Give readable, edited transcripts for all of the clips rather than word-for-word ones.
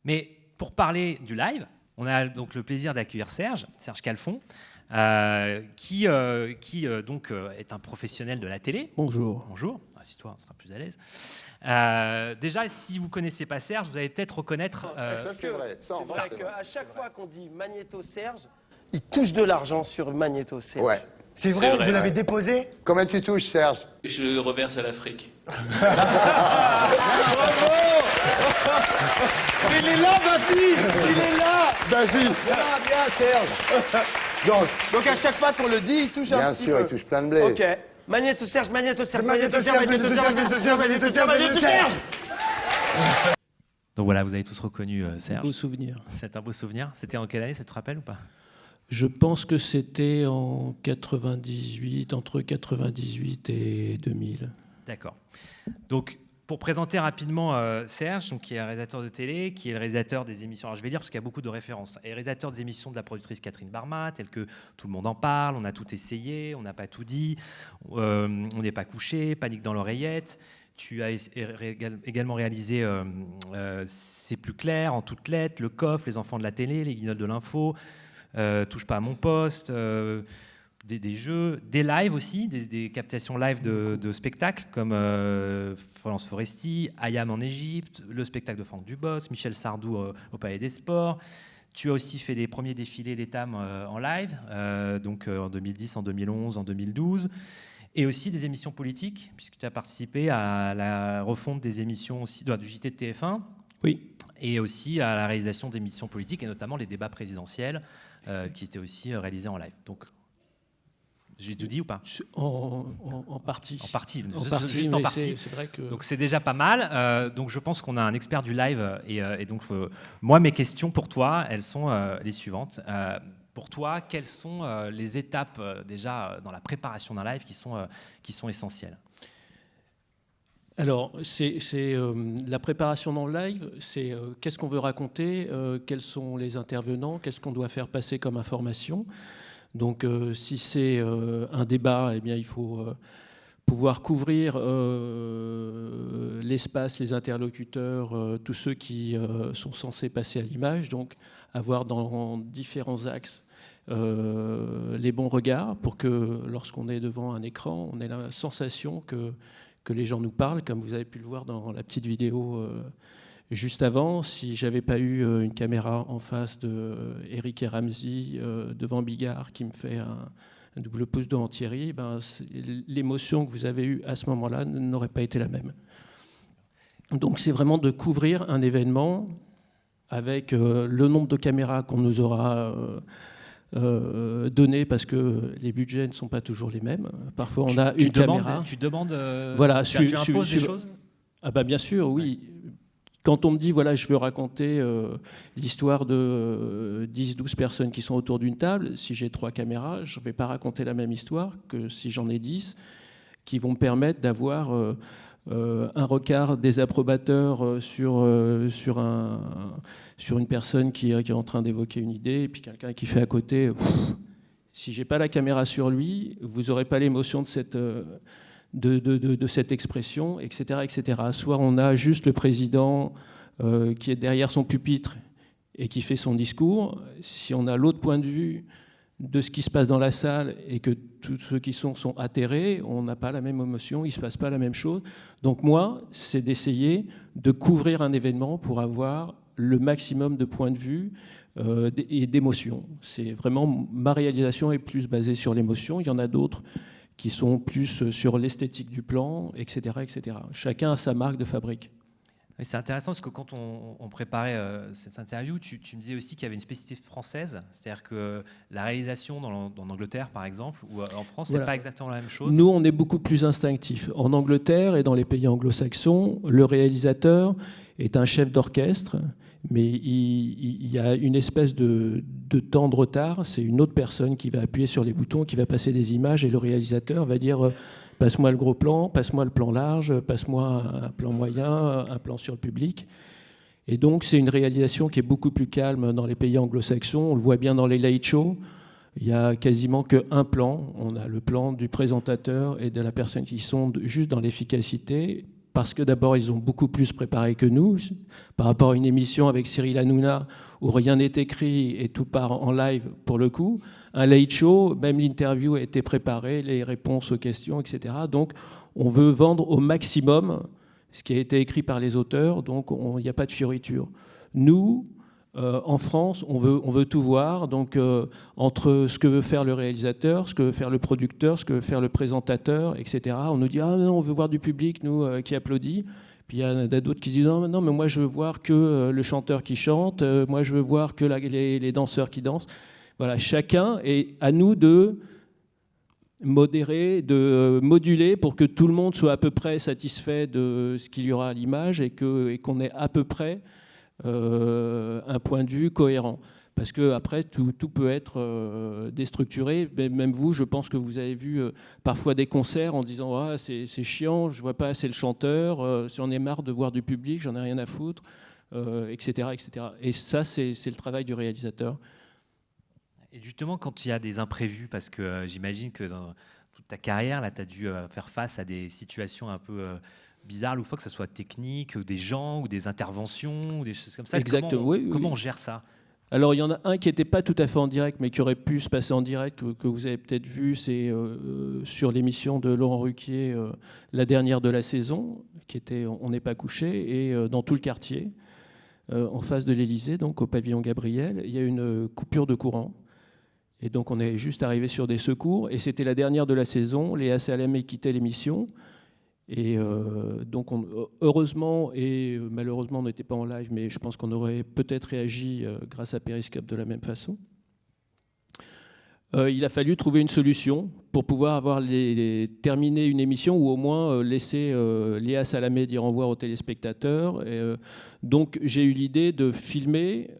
Mais pour parler du live, on a donc le plaisir d'accueillir Serge Calfon, qui donc est un professionnel de la télé. Bonjour. Bonjour. Assieds-toi, on sera plus à l'aise. Déjà, si vous ne connaissez pas Serge, vous allez peut-être reconnaître... Ça, c'est vrai. C'est vrai qu'à chaque fois qu'on dit Magnéto Serge, il touche de l'argent sur Magnéto Serge. Ouais. C'est vrai, vous l'avez déposé? Combien tu touches, Serge? Je le reverse à l'Afrique. Il est là, Bafi! Il est là! Vas-y. Bien, Serge! Donc à chaque fois qu'on le dit, il touche un bien petit sûr, peu. il touche plein de blé. Ok. Magnéto Serge, Magnéto Serge, Magnéto Serge, Magnéto Serge, Magnéto Serge, Magnéto Serge, Magnéto Serge! Donc voilà, vous avez tous reconnu Serge. Beau souvenir. C'est un beau souvenir. C'était en quelle année, ça te rappelle ou pas? Je pense que c'était en 98, entre 98 et 2000. D'accord. Donc, pour présenter rapidement Serge, donc, qui est un réalisateur de télé, qui est le réalisateur des émissions, alors je vais lire parce qu'il y a beaucoup de références, et réalisateur des émissions de la productrice Catherine Barma, telles que Tout le monde en parle, On a tout essayé, On n'a pas tout dit, On n'est pas couché, Panique dans l'oreillette. Tu as également réalisé C'est plus clair, En toutes lettres, Le Coffre, Les enfants de la télé, Les guignols de l'info, Touche pas à mon poste, des jeux, des lives aussi, des captations live de spectacles comme Florence Foresti, Ayam en Égypte, le spectacle de Franck Dubos, Michel Sardou au Palais des Sports. Tu as aussi fait les premiers défilés d'Etam en live, donc en 2010, en 2011, en 2012. Et aussi des émissions politiques, puisque tu as participé à la refonte des émissions aussi, du JT de TF1. Oui. Et aussi à la réalisation d'émissions politiques, et notamment les débats présidentiels, qui étaient aussi réalisés en live. Donc, j'ai tout dit ou pas? En partie. En partie, juste en partie. C'est vrai que... Donc c'est déjà pas mal. Donc je pense qu'on a un expert du live. Et donc moi, mes questions pour toi, elles sont les suivantes. Pour toi, quelles sont les étapes déjà dans la préparation d'un live qui sont essentielles? Alors, c'est la préparation dans le live, c'est qu'est-ce qu'on veut raconter, quels sont les intervenants, qu'est-ce qu'on doit faire passer comme information. Donc, si c'est un débat, eh bien, il faut pouvoir couvrir l'espace, les interlocuteurs, tous ceux qui sont censés passer à l'image. Donc, avoir dans différents axes les bons regards pour que, lorsqu'on est devant un écran, on ait la sensation que les gens nous parlent, comme vous avez pu le voir dans la petite vidéo juste avant. Si j'avais pas eu une caméra en face de Eric et Ramsey devant Bigard qui me fait un double pouce devant Thierry, ben, l'émotion que vous avez eue à ce moment-là n'aurait pas été la même. Donc c'est vraiment de couvrir un événement avec le nombre de caméras qu'on nous aura donné, parce que les budgets ne sont pas toujours les mêmes. Parfois, on a une caméra. Tu demandes. Voilà, tu imposes des choses. Ah bah bien sûr, oui. Ouais. Quand on me dit, voilà, je veux raconter l'histoire de 10-12 personnes qui sont autour d'une table, si j'ai 3 caméras, je ne vais pas raconter la même histoire que si j'en ai 10, qui vont me permettre d'avoir un regard des approbateurs sur une personne qui est en train d'évoquer une idée, et puis quelqu'un qui fait à côté. Si j'ai pas la caméra sur lui, vous n'aurez pas l'émotion de cette expression, etc., etc. Soit on a juste le président qui est derrière son pupitre et qui fait son discours. Si on a l'autre point de vue de ce qui se passe dans la salle et que tous ceux qui sont atterrés, on n'a pas la même émotion, il ne se passe pas la même chose. Donc moi, c'est d'essayer de couvrir un événement pour avoir le maximum de points de vue et d'émotions. C'est vraiment, ma réalisation est plus basée sur l'émotion. Il y en a d'autres qui sont plus sur l'esthétique du plan, etc., etc. Chacun a sa marque de fabrique. C'est intéressant parce que quand on préparait cette interview, tu me disais aussi qu'il y avait une spécificité française, c'est-à-dire que la réalisation en Angleterre, par exemple, ou en France, voilà, c'est pas exactement la même chose. Nous, on est beaucoup plus instinctif. En Angleterre et dans les pays anglo-saxons, le réalisateur est un chef d'orchestre, mais il y a une espèce de temps de retard. C'est une autre personne qui va appuyer sur les boutons, qui va passer des images, et le réalisateur va dire passe-moi le gros plan, passe-moi le plan large, passe-moi un plan moyen, un plan sur le public. Et donc, c'est une réalisation qui est beaucoup plus calme dans les pays anglo-saxons. On le voit bien dans les late shows. Il n'y a quasiment qu'un plan. On a le plan du présentateur et de la personne qui sont juste dans l'efficacité. parce que d'abord, ils ont beaucoup plus préparé que nous, par rapport à une émission avec Cyril Hanouna, où rien n'est écrit et tout part en live pour le coup. Un late show, même l'interview a été préparée, les réponses aux questions, etc. Donc, on veut vendre au maximum ce qui a été écrit par les auteurs, donc il n'y a pas de fioriture. Nous, en France, on veut tout voir, donc entre ce que veut faire le réalisateur, ce que veut faire le producteur, ce que veut faire le présentateur, etc. On nous dit « Ah non, on veut voir du public, nous, qui applaudit ». Puis il y en a d'autres qui disent « Non, mais moi je veux voir que le chanteur qui chante, moi je veux voir que les danseurs qui dansent ». Voilà, chacun, et à nous de modérer, de moduler pour que tout le monde soit à peu près satisfait de ce qu'il y aura à l'image et qu'on ait à peu près un point de vue cohérent. Parce qu'après, tout peut être déstructuré. Même vous, je pense que vous avez vu parfois des concerts en disant ah, c'est chiant, je ne vois pas assez le chanteur, j'en ai marre de voir du public, j'en ai rien à foutre, etc., etc. Et ça, c'est le travail du réalisateur. Et justement, quand il y a des imprévus, parce que j'imagine que dans toute ta carrière, là, tu as dû faire face à des situations un peu bizarres, ou fois que ce soit technique, des gens, ou des interventions, ou des choses comme ça. Exactement. Comment on gère ça ? Alors, il y en a un qui n'était pas tout à fait en direct, mais qui aurait pu se passer en direct, que vous avez peut-être vu, c'est sur l'émission de Laurent Ruquier, la dernière de la saison, qui était On n'est pas couché, et dans tout le quartier, en face de l'Élysée, donc au pavillon Gabriel, il y a une coupure de courant. Et donc on est juste arrivé sur des secours, et c'était la dernière de la saison, Léa Salamé quittait l'émission, et donc heureusement et malheureusement on n'était pas en live, mais je pense qu'on aurait peut-être réagi grâce à Periscope de la même façon. Il a fallu trouver une solution pour pouvoir terminer une émission ou au moins laisser Léa Salamé dire au revoir aux téléspectateurs. Donc j'ai eu l'idée de filmer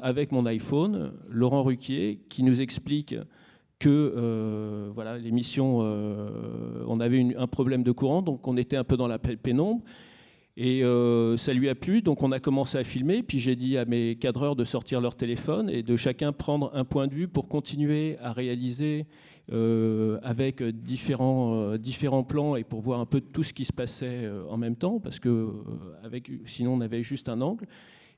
avec mon iPhone Laurent Ruquier qui nous explique que voilà, l'émission, on avait un problème de courant, donc on était un peu dans la pénombre. Et ça lui a plu, donc on a commencé à filmer. Puis j'ai dit à mes cadreurs de sortir leur téléphone et de chacun prendre un point de vue pour continuer à réaliser avec différents plans et pour voir un peu tout ce qui se passait en même temps, parce que sinon on avait juste un angle.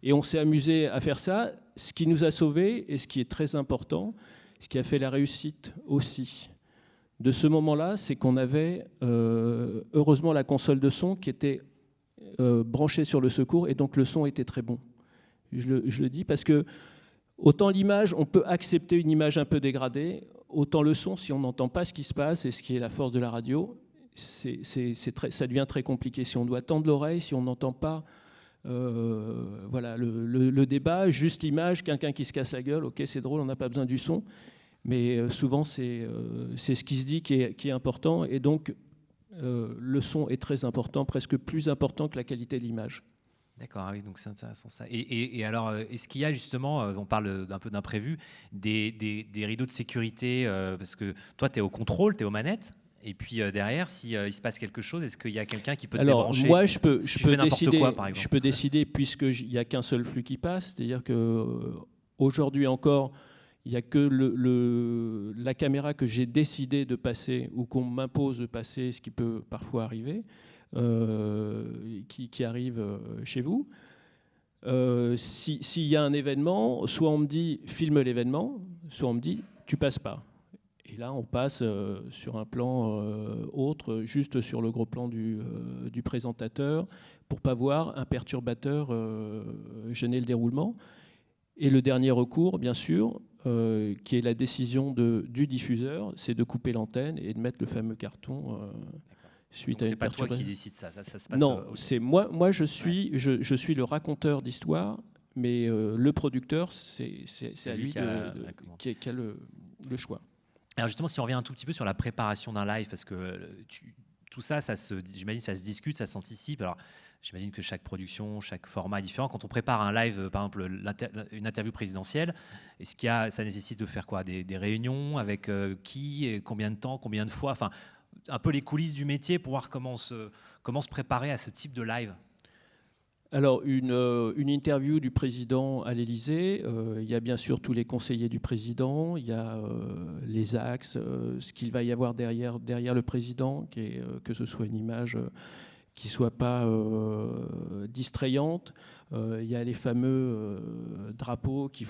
Et on s'est amusé à faire ça. Ce qui nous a sauvés et ce qui est très important, ce qui a fait la réussite aussi de ce moment-là, c'est qu'on avait heureusement la console de son qui était branché sur le secours, et donc le son était très bon. Je le dis parce que autant l'image, on peut accepter une image un peu dégradée, autant le son, si on n'entend pas ce qui se passe, et ce qui est la force de la radio, ça devient très compliqué. Si on doit tendre l'oreille, si on n'entend pas voilà, le débat, juste l'image, quelqu'un qui se casse la gueule, ok, c'est drôle, on n'a pas besoin du son, mais souvent c'est ce qui se dit qui est important, et donc le son est très important, presque plus important que la qualité de l'image. D'accord, oui, donc c'est intéressant ça. Et alors, est-ce qu'il y a justement, on parle d'un peu d'imprévu, des rideaux de sécurité, parce que toi, tu es au contrôle, tu es aux manettes, et puis derrière, s'il se passe quelque chose, est-ce qu'il y a quelqu'un qui peut te débrancher ? Moi, je peux décider, quoi, par exemple. Je peux décider, puisqu'il n'y a qu'un seul flux qui passe, c'est-à-dire qu'aujourd'hui encore, il n'y a que la caméra que j'ai décidé de passer ou qu'on m'impose de passer, ce qui peut parfois arriver, qui arrive chez vous. S'il y a un événement, soit on me dit « filme l'événement », soit on me dit « tu passes pas ». Et là, on passe sur un plan autre, juste sur le gros plan du présentateur, pour ne pas voir un perturbateur gêner le déroulement. Et le dernier recours, bien sûr, qui est la décision du diffuseur, c'est de couper l'antenne et de mettre le fameux carton suite à une perturbation. C'est pas toi qui décide ça se passe. Non, c'est moi je suis le raconteur d'histoire, mais le producteur, c'est à lui qui a le choix. Alors justement, si on revient un tout petit peu sur la préparation d'un live, parce que tout ça, j'imagine, ça se discute, ça s'anticipe. Alors, j'imagine que chaque production, chaque format est différent. Quand on prépare un live, par exemple une interview présidentielle, ça nécessite de faire quoi ? Des réunions avec qui, et combien de temps, combien de fois, enfin, un peu les coulisses du métier pour voir comment se préparer à ce type de live. Alors, une interview du président à l'Élysée, il y a bien sûr tous les conseillers du président, il y a les axes, ce qu'il va y avoir derrière le président, que ce soit une image qui ne soit pas distrayante. Il y a les fameux drapeaux qu'il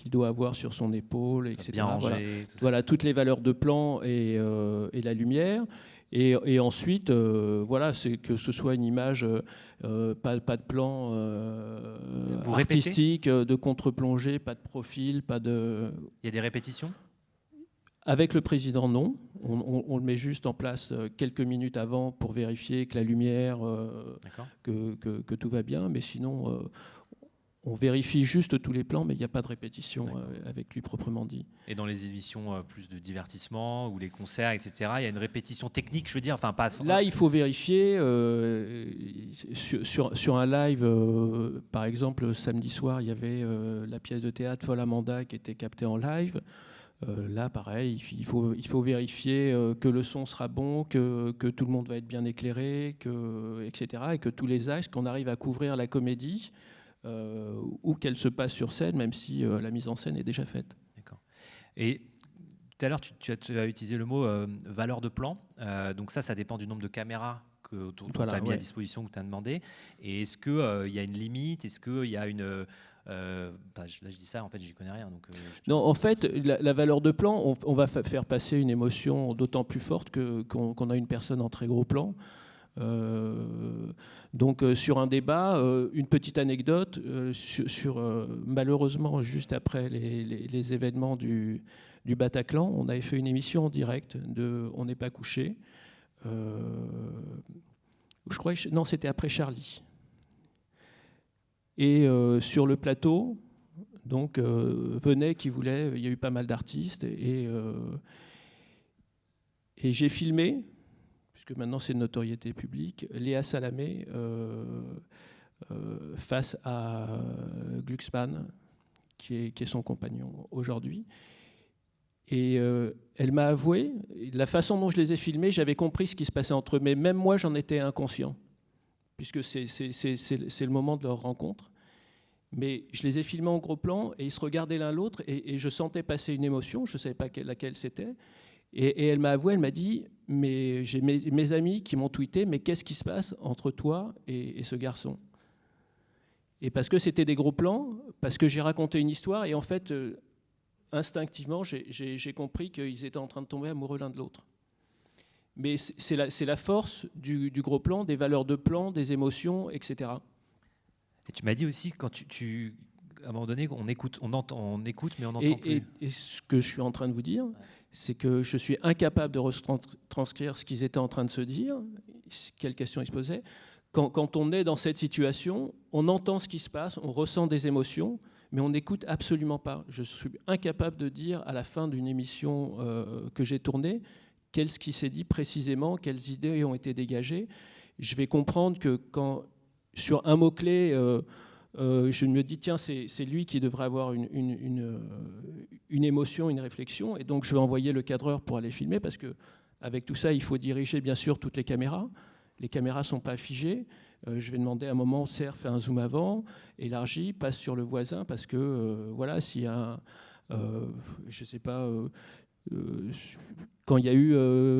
doit avoir sur son épaule, etc. Bien rangé, Voilà. tout ça. Voilà, toutes les valeurs de plan et la lumière. Et ensuite, voilà, c'est que ce soit une image, pas de plan Vous artistique, de contre-plongée, pas de profil, pas de... Il y a des répétitions? Avec le président, non. On le met juste en place quelques minutes avant pour vérifier que la lumière, que tout va bien. Mais sinon, on vérifie juste tous les plans, mais il n'y a pas de répétition avec lui proprement dit. Et dans les émissions plus de divertissement ou les concerts, etc., il y a une répétition technique, je veux dire, enfin pas... Là, il faut vérifier. Sur un live, par exemple, samedi soir, il y avait la pièce de théâtre Folle Amanda qui était captée en live. Là, pareil, il faut vérifier que le son sera bon, que tout le monde va être bien éclairé, etc. Et que tous les axes, qu'on arrive à couvrir la comédie, ou qu'elle se passe sur scène, même si la mise en scène est déjà faite. D'accord. Et tout à l'heure, tu as utilisé le mot valeur de plan. Donc ça dépend du nombre de caméras que tu as mis à disposition, que tu as demandé. Et est-ce qu'il y a une limite? Est-ce qu'il y a une... là, je dis ça, en fait, j'y connais rien. Donc, non, en fait, la valeur de plan, on va faire passer une émotion d'autant plus forte qu'on a une personne en très gros plan. Donc sur un débat, une petite anecdote malheureusement juste après les événements du Bataclan, on avait fait une émission en direct de On n'est pas couché. Je crois non, c'était après Charlie. Et sur le plateau, donc venait qui voulait, il y a eu pas mal d'artistes et j'ai filmé, puisque maintenant c'est de notoriété publique, Léa Salamé face à Glucksmann, qui est son compagnon aujourd'hui. Et elle m'a avoué, la façon dont je les ai filmés, j'avais compris ce qui se passait entre eux, mais même moi j'en étais inconscient, puisque c'est le moment de leur rencontre. Mais je les ai filmés en gros plan, et ils se regardaient l'un l'autre, et je sentais passer une émotion, je ne savais pas laquelle c'était. Et elle m'a avoué, elle m'a dit, mais j'ai mes amis qui m'ont tweeté, mais qu'est-ce qui se passe entre toi et ce garçon? Et parce que c'était des gros plans, parce que j'ai raconté une histoire, et en fait, instinctivement, j'ai compris qu'ils étaient en train de tomber amoureux l'un de l'autre. Mais c'est la force du gros plan, des valeurs de plan, des émotions, etc. Et tu m'as dit aussi, quand à un moment donné, on écoute, mais on n'entend plus. Et ce que je suis en train de vous dire, c'est que je suis incapable de retranscrire ce qu'ils étaient en train de se dire, quelles questions ils se posaient. Quand on est dans cette situation, on entend ce qui se passe, on ressent des émotions, mais on n'écoute absolument pas. Je suis incapable de dire à la fin d'une émission que j'ai tournée qu'est-ce qui s'est dit précisément, quelles idées ont été dégagées. Je vais comprendre que quand, sur un mot-clé, je me dis, tiens, c'est lui qui devrait avoir une émotion, une réflexion, et donc je vais envoyer le cadreur pour aller filmer, parce qu'avec tout ça, il faut diriger bien sûr toutes les caméras. Les caméras ne sont pas figées. Je vais demander à un moment, Serre, fais un zoom avant, élargi, passe sur le voisin, parce que, voilà, s'il y a je ne sais pas... quand il y a eu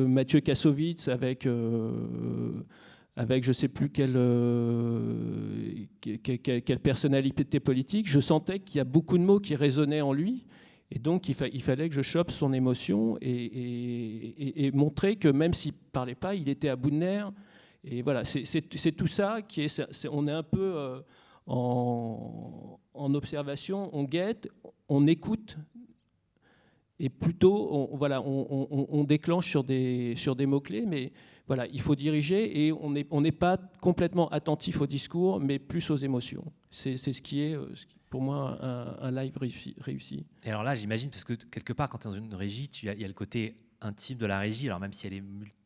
Mathieu Kassovitz avec je ne sais plus quelle personnalité politique, je sentais qu'il y a beaucoup de mots qui résonnaient en lui, et donc il fallait que je chope son émotion et montrer que même s'il ne parlait pas, il était à bout de nerfs. Et voilà, c'est tout ça qui est... On est un peu en observation, on guette, on écoute, et plutôt on déclenche sur des mots-clés, mais voilà, il faut diriger, et on n'est pas complètement attentif au discours, mais plus aux émotions. C'est ce qui est, pour moi, un live réussi. Et alors là, j'imagine, parce que quelque part, quand tu es dans une régie, il y a le côté intime de la régie, alors même si il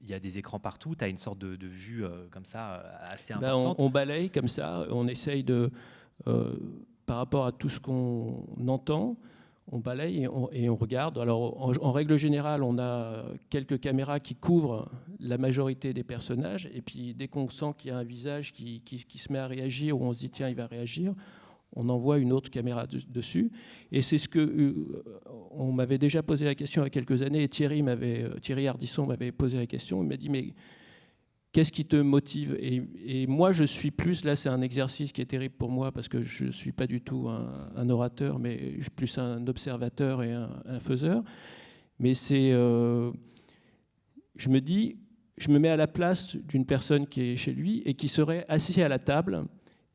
y a des écrans partout, tu as une sorte de vue comme ça, assez importante. On balaye comme ça, on essaye de, par rapport à tout ce qu'on entend, on balaye et on regarde. Alors, en règle générale, on a quelques caméras qui couvrent la majorité des personnages, et puis dès qu'on sent qu'il y a un visage qui se met à réagir, ou on se dit tiens, il va réagir, on envoie une autre caméra dessus. Et c'est ce que on m'avait déjà posé la question il y a quelques années, et Thierry Ardisson m'avait posé la question. Il m'a dit, mais qu'est-ce qui te motive? Et moi, je suis plus, là c'est un exercice qui est terrible pour moi parce que je ne suis pas du tout un orateur, mais je suis plus un observateur et un faiseur. Mais c'est, je me dis, je me mets à la place d'une personne qui est chez lui et qui serait assise à la table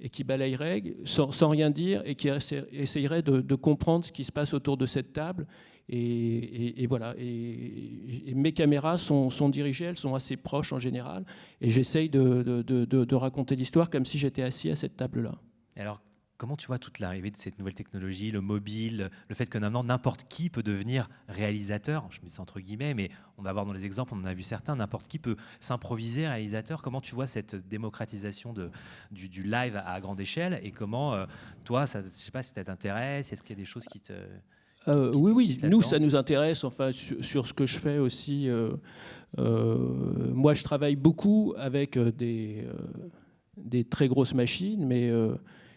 et qui balayerait sans rien dire et qui essayerait de comprendre ce qui se passe autour de cette table. Et voilà. Et mes caméras sont dirigées, elles sont assez proches en général. Et j'essaye de raconter l'histoire comme si j'étais assis à cette table-là. Alors, comment tu vois toute l'arrivée de cette nouvelle technologie, le mobile, le fait que maintenant n'importe qui peut devenir réalisateur, je mets ça entre guillemets, mais on va voir dans les exemples, on en a vu certains, n'importe qui peut s'improviser réalisateur. Comment tu vois cette démocratisation du live à grande échelle et comment, toi, ça, je ne sais pas si ça t'intéresse, est-ce qu'il y a des choses qui te... Oui, nous, ça nous intéresse, enfin, sur ce que je fais aussi. Moi, je travaille beaucoup avec des très grosses machines, mais...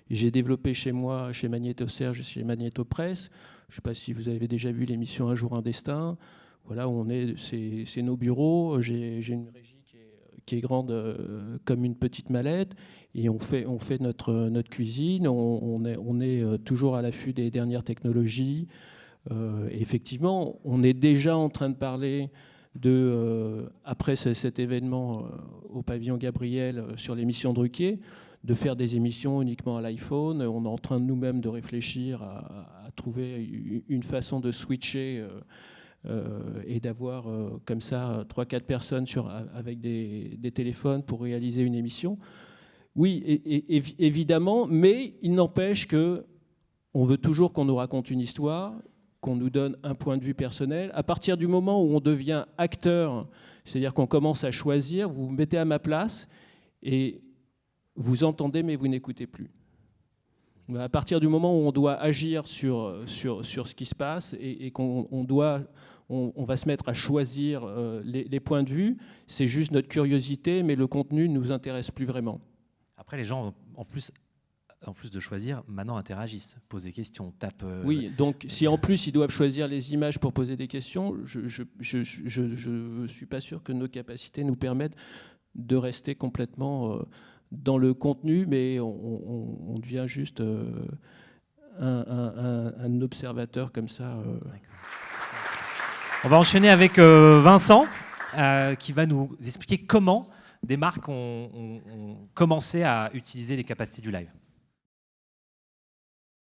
j'ai développé chez moi, chez Magnéto Serge, chez Magnéto Presse. Je ne sais pas si vous avez déjà vu l'émission Un jour un destin. Voilà, où on est, c'est nos bureaux. J'ai une régie qui est grande comme une petite mallette. Et on fait notre cuisine. On est toujours à l'affût des dernières technologies. Et effectivement, on est déjà en train de parler après cet événement au pavillon Gabriel sur l'émission Drucker, de faire des émissions uniquement à l'iPhone. On est en train de nous-mêmes de réfléchir à trouver une façon de switcher et d'avoir comme ça 3-4 personnes avec des téléphones pour réaliser une émission. Oui, évidemment, mais il n'empêche qu'on veut toujours qu'on nous raconte une histoire, qu'on nous donne un point de vue personnel. À partir du moment où on devient acteur, c'est-à-dire qu'on commence à choisir, vous vous mettez à ma place et vous entendez, mais vous n'écoutez plus. À partir du moment où on doit agir sur ce qui se passe et qu'on va se mettre à choisir les points de vue, c'est juste notre curiosité, mais le contenu ne nous intéresse plus vraiment. Après, les gens, en plus de choisir, maintenant interagissent, posent des questions, tapent... Oui, donc si en plus ils doivent choisir les images pour poser des questions, je ne suis pas sûr que nos capacités nous permettent de rester complètement... dans le contenu, mais on devient juste un observateur comme ça. On va enchaîner avec Vincent, qui va nous expliquer comment des marques ont commencé à utiliser les capacités du live.